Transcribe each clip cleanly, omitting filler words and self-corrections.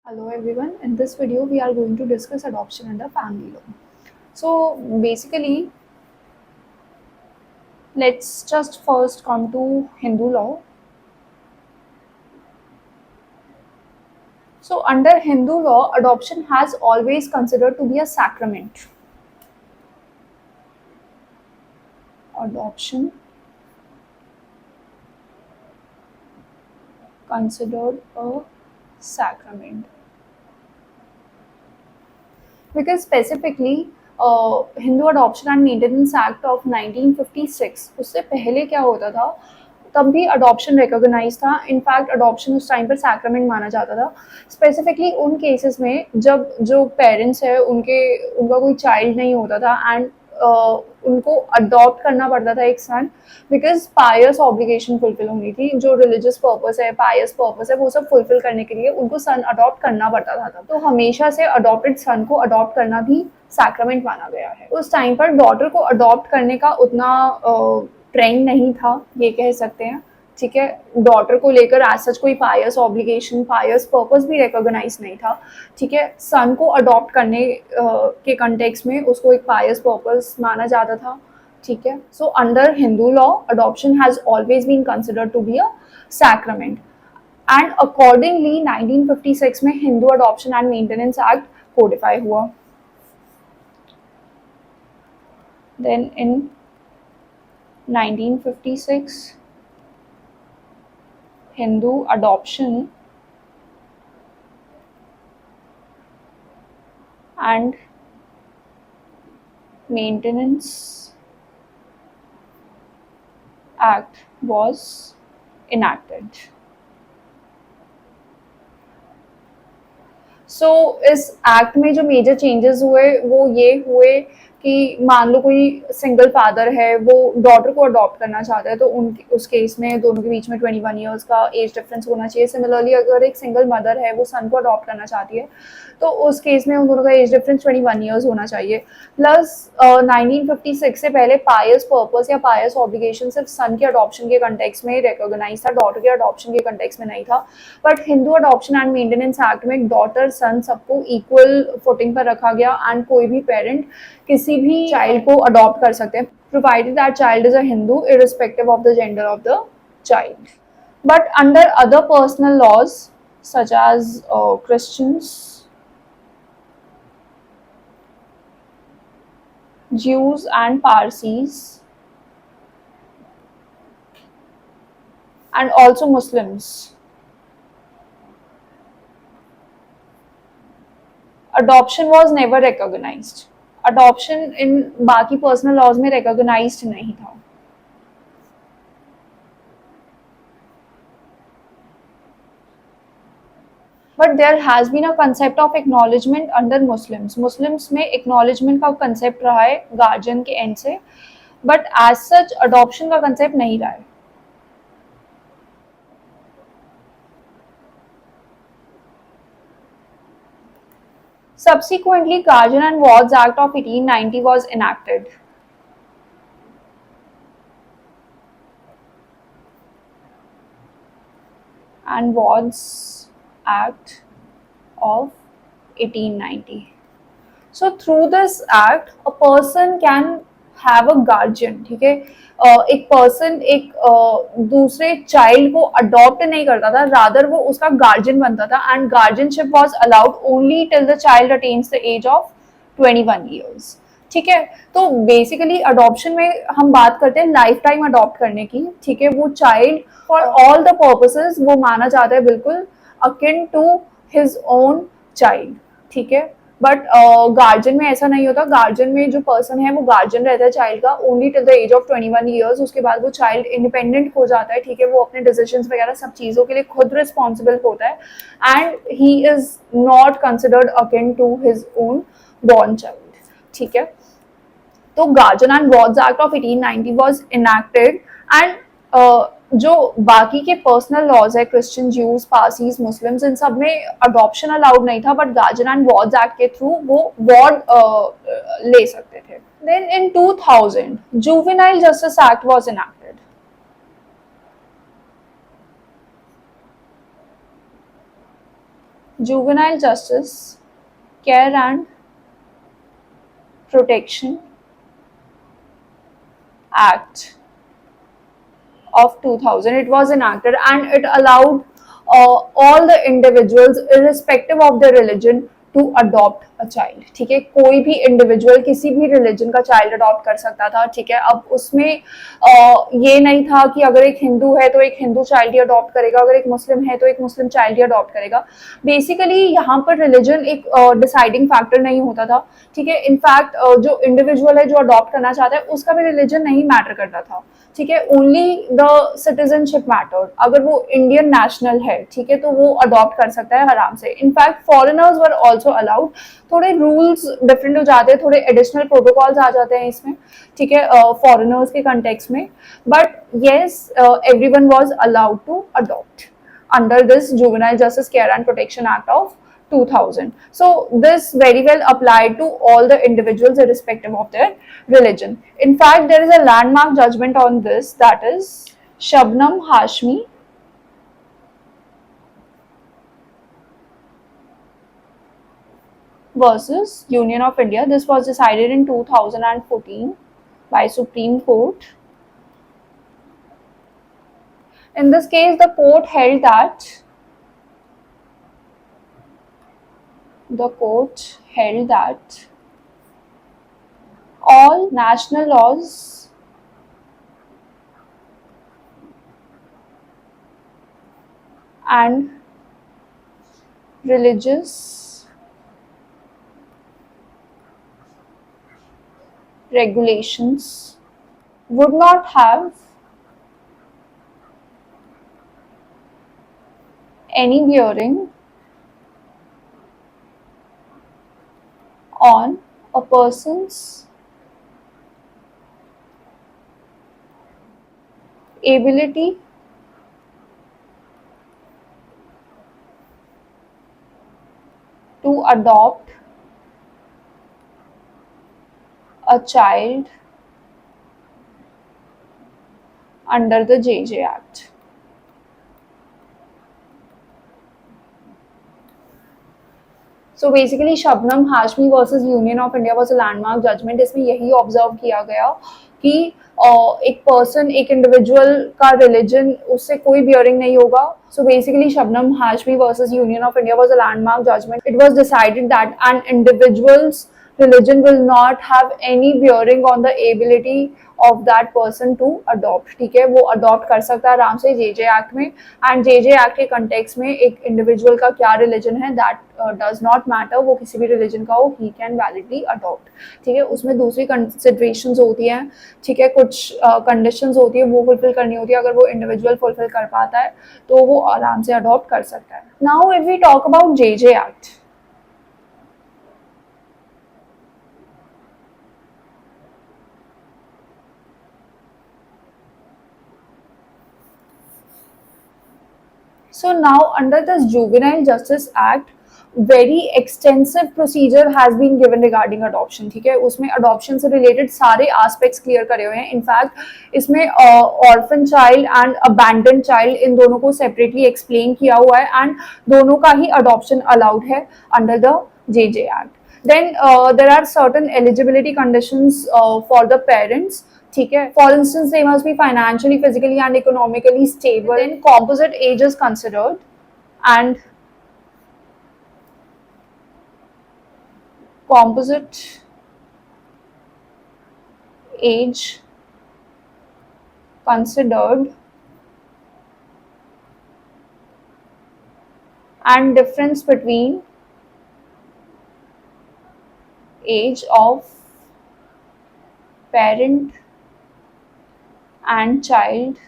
Hello everyone, in this video we are going to discuss adoption under family law. So basically, let's just first come to Hindu law. So under Hindu law, adoption has always considered to be a sacrament. Adoption considered a sacrament. Because specifically Hindu adoption and maintenance act of 1956 उससे पहले क्या होता था, तब भी adoption recognise था. In fact adoption उस time पर सैक्रामेंट माना जाता था. स्पेसिफिकली उन केसेस में जब जो पेरेंट्स है उनका कोई चाइल्ड नहीं होता था एंड उनको अडॉप्ट करना पड़ता था एक सन, बिकॉज पायस ऑब्लिगेशन फुलफिल होनी थी. जो रिलीजियस पर्पस है, पायस पर्पस है, वो सब फुलफिल करने के लिए उनको सन अडॉप्ट करना पड़ता था. तो हमेशा से अडॉप्टेड सन को अडॉप्ट करना भी सैक्रामेंट माना गया है. उस टाइम पर डॉटर को अडॉप्ट करने का उतना ट्रेंड नहीं था, ये कह सकते हैं. ठीक है, डॉटर को लेकर एज सच कोई पायस ऑब्लिगेशन, पायस पर्पस भी रिकॉग्नाइज नहीं था. ठीक है, सन को अडॉप्ट करने के कंटेक्स्ट में उसको एक पायस पर्पस माना जाता था. ठीक है, so under Hindu law adoption has always been considered to be a sacrament and accordingly 1956 में Hindu adoption and maintenance act codify हुआ. Then in 1956 Hindu adoption and maintenance act was enacted. So इस एक्ट में जो मेजर चेंजेस हुए वो ये हुए कि मान लो कोई सिंगल फादर है, वो डॉटर को अडॉप्ट करना चाहता है, तो उस केस में दोनों के बीच में 21 ईयर्स का एज डिफरेंस होना चाहिए. सिमिलरली अगर एक सिंगल मदर है, वो सन को अडॉप्ट करना चाहती है, तो उस केस में उन दोनों का एज डिफरेंस 21 ईयर्स होना चाहिए. प्लस 1956 से पहले पायस पर्पस या पायस ऑब्लिगेशन सिर्फ सन के अडॉप्शन के कंटेक्स में रिकॉग्नाइज था, डॉटर के अडॉप्शन के कंटेक्स में नहीं था. But Hindu adoption and maintenance act में डॉटर सन सबको इक्वल फुटिंग पर रखा गया एंड कोई भी पेरेंट किसी भी चाइल्ड को अडॉप्ट कर सकते हैं, provided that child is a Hindu irrespective of the gender of the child. But under other personal laws such as Christians, Jews and Parsis and also Muslims, adoption was never recognized. Adoption in बाकी personal laws में recognised नहीं था. But there has been a concept of acknowledgement under Muslims में acknowledgement का concept रहा है guardian के end से, बट एज सच अडॉप्शन का कंसेप्ट नहीं रहा है. Subsequently, Guardian and Wards Act of 1890 was enacted. And Wards Act of 1890. So through this act, a person can have a guardian. ठीक है, एक पर्सन एक दूसरे चाइल्ड को अडॉप्ट नहीं करता था, रादर वो उसका गार्जियन बनता था and guardianship was allowed only till the child attains the age of 21 years. ठीक है, तो बेसिकली अडॉप्शन में हम बात करते हैं लाइफ टाइम अडॉप्ट करने की. ठीक है, वो child for all the purposes वो माना जाता है बिल्कुल akin to his own child. ठीक है, बट गार्जियन में ऐसा नहीं होता. गार्जियन में जो पर्सन है वो गार्जियन रहता है चाइल्ड का only till the age of 21 years. उसके बाद वो चाइल्ड इंडिपेंडेंट हो जाता है. ठीक है, वो अपने डिसीजंस वगैरह सब चीज़ों के लिए खुद रिस्पॉन्सिबल होता है and he is not considered akin to his own born child. ठीक है, तो guardian and wards act of 1890 was enacted and जो बाकी के पर्सनल लॉज है क्रिश्चियन, ज्यूज, पारसीज, मुस्लिम्स, इन सब में अडॉप्शन अलाउड नहीं था, but guardian and wards act के थ्रू वो वॉर्ड ले सकते थे. Then in 2000 juvenile justice act was enacted. Juvenile justice care and protection act of 2000. It was enacted and it allowed all the individuals irrespective of their religion to adopt a child. ठीक है, कोई भी individual किसी भी religion का child adopt कर सकता था. ठीक है, अब उसमें ये नहीं था कि अगर एक हिंदू है तो एक हिंदू चाइल्ड ही अडॉप्ट करेगा, अगर एक मुस्लिम है तो एक मुस्लिम चाइल्ड ही अडॉप्ट करेगा. बेसिकली यहाँ पर रिलीजन एक डिसाइडिंग फैक्टर नहीं होता था. ठीक है, इनफैक्ट जो इंडिविजुअल है जो अडॉप्ट करना चाहता है उसका भी रिलीजन नहीं मैटर करता था. ठीक है, ओनली द सिटीजनशिप मैटर. अगर वो इंडियन नेशनल है, ठीक है, तो वो अडॉप्ट कर सकता है आराम से. In fact foreigners were also allowed. थोड़े रूल्स डिफरेंट हो जाते हैं, थोड़े एडिशनल प्रोटोकॉल्स आ जाते हैं इसमें. ठीक है, फॉरेनर्स के कंटेक्स्ट में. But yes, everyone was allowed to adopt under this Juvenile Justice Care and Protection Act of 2000. So this very well applied to all the individuals irrespective of their religion. In fact, there is a landmark judgment on this, that is Shabnam Hashmi versus Union of India. This was decided in 2014 by Supreme Court. In this case, the court held that all national laws and religious regulations would not have any bearing on a person's ability to adopt a child under the JJ Act. So basically Shabnam Hashmi versus Union of India was a landmark judgment. इसमें यही observe किया गया कि एक person, एक individual का religion उससे कोई बियरिंग नहीं होगा. So basically Shabnam Hashmi versus Union of India was a landmark judgment. It was decided that an individual's religion will not have any bearing on the ability of that person to adopt. ठीक है, वो adopt कर सकता है आराम से JJ act में. And JJ act के कंटेक्स्ट में एक इंडिविजुअल का क्या रिलीजन है दैट डज नॉट मैटर. वो किसी भी रिलीजन का हो, ही कैन वैलिडली अडॉप्ट. ठीक है, उसमें दूसरी कंसिडरेशंस होती हैं. ठीक है, कुछ कंडीशंस होती है वो फुलफिल करनी होती है. अगर वो इंडिविजुअल फुलफिल कर पाता है तो वो आराम से अडॉप्ट कर सकता है. Now if we talk about JJ act, so now under this Juvenile Justice Act very extensive procedure has been given regarding adoption. ठीक है, उसमें adoption से related सारे aspects clear करे हुए हैं. इनफैक्ट इसमें orphan child and abandoned child इन दोनों को separately explain किया हुआ है and दोनों का ही adoption allowed है under the JJ Act. Then there are certain eligibility conditions for the parents. ठीक है, for instance they must be financially, physically and economically stable. Then composite age is considered and composite age considered and difference between age of parent and child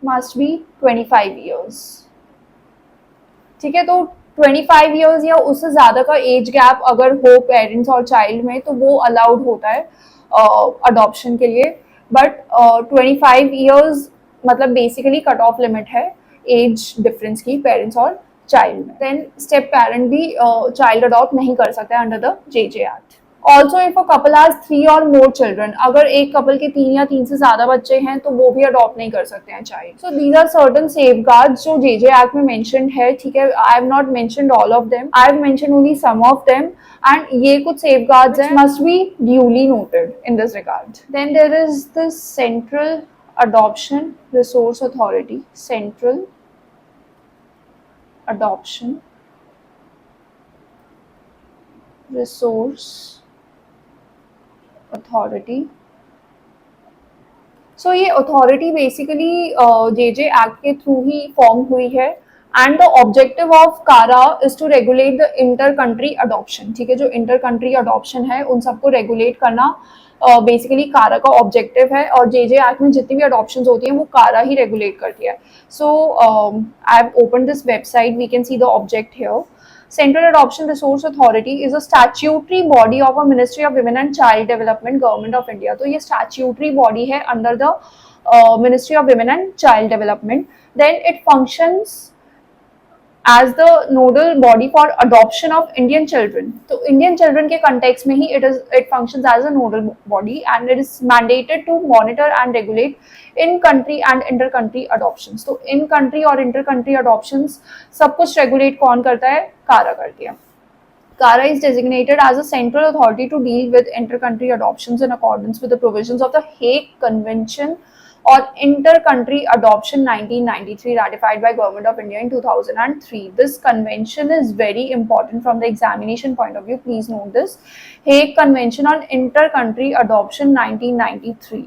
must be 25 years. ठीक है, तो 25 years या उससे ज़्यादा का age gap अगर हो parents और चाइल्ड में तो वो अलाउड होता है अडॉप्शन के लिए. बट 25 years मतलब बेसिकली कट ऑफ लिमिट है एज डिफरेंस की पेरेंट्स और चाइल्ड में. देन स्टेप पेरेंट भी चाइल्ड अडॉप्ट नहीं कर सकता है under the JJ act. Also if a couple has 3 or more children, अगर एक कपल के 3 या 3 से ज्यादा बच्चे हैं तो वो भी अडॉप्ट नहीं कर सकते हैं child. So these are certain safeguards जो जे एक्ट में मेंशन्ड है. ठीक है, I have not mentioned all of them, I have mentioned only some of them. And ये कुछ सेफगार्ड्स हैं must be duly noted in this regard. Then there is this central adoption resource authority. Central adoption resource authority. So ये authority basically J act के through ही form हुई है. And the objective of CARA is to regulate the inter country adoption. ठीक है, जो inter country adoption है उन सबको रेगुलेट करना बेसिकली कारा का ऑब्जेक्टिव है. और जे एक्ट में जितनी भी अडॉप्शन होती हैं वो कारा ही रेगुलेट करती है. So I have open this website, we can see the object here. Central Adoption Resource Authority is a statutory body of a Ministry of Women and Child Development, Government of India. तो ये statutory body है under the Ministry of Women and Child Development. Then it functions as the nodal body for adoption of Indian children. तो Indian children के context में ही it functions as a nodal body and it is mandated to monitor and regulate in country and inter country adoptions. तो in country और inter country adoptions सब कुछ regulate कौन करता है? कारा करती है. CARA is designated as a central authority to deal with inter-country adoptions in accordance with the provisions of the Hague Convention or Inter-Country Adoption 1993 ratified by Government of India in 2003. This convention is very important from the examination point of view. Please note this. Hague Convention on Inter-Country Adoption 1993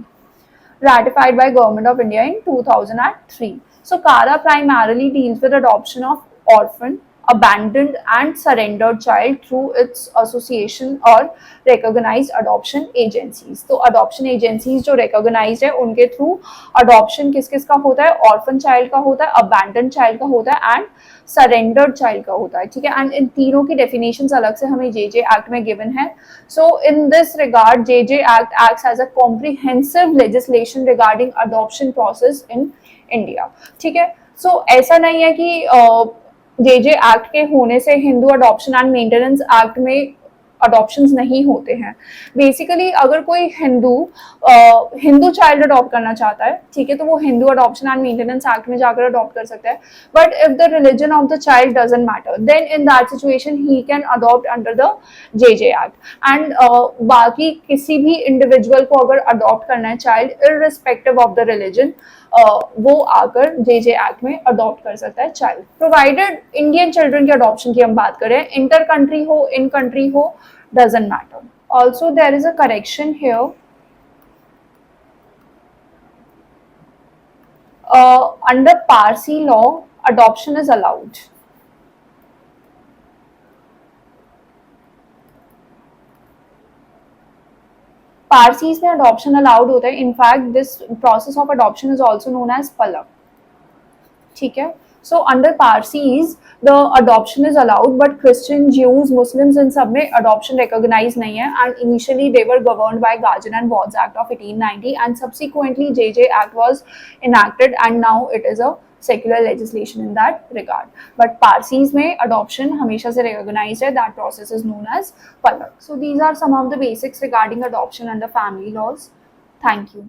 ratified by Government of India in 2003. So CARA primarily deals with adoption of orphan, abandoned and surrendered child through its association or recognized adoption agencies. तो adoption agencies जो recognized है उनके through adoption किस किस का होता है? orphan child का होता है, abandoned child का होता है and surrendered child का होता है. ठीक है, and इन तीनों की definitions अलग से हमें जे एक्ट में given है. So in this regard J act acts as a comprehensive legislation regarding adoption process in India. ठीक है, so ऐसा नहीं है कि जे एक्ट के होने से Hindu adoption and maintenance act में अडॉप्शंस नहीं होते हैं. बेसिकली अगर कोई हिंदू चाइल्ड अडॉप्ट करना चाहता है, ठीक है, तो वो Hindu adoption and maintenance act में जाकर अडॉप्ट कर सकता है. But if the religion of the child doesn't matter, then in that situation he can adopt under the J act. And बाकी किसी भी इंडिविजुअल को अगर अडॉप्ट करना है child irrespective of the religion, वो आकर जे एक्ट में अडॉप्ट कर सकता है चाइल्ड, प्रोवाइडेड इंडियन चिल्ड्रन की अडॉप्शन की हम बात करें, इंटर कंट्री हो, इन कंट्री हो, doesn't matter. Also there is a correction here. Under Parsi law adoption is allowed. Parsis में अडॉप्शन अलाउड होता है. In fact this process of adoption is also known as palak. ठीक है, so under Parsis the adoption is allowed, but Christian, Jews, Muslims इन सब में अडॉप्शन recognise नहीं है. And initially they were governed by guardian and wards act of 1890 and subsequently J act was enacted and now it is a secular legislation in that regard. But Parsis में adoption हमेशा से recognized है. That process is known as palak. So these are some of the basics regarding adoption under family laws. Thank you.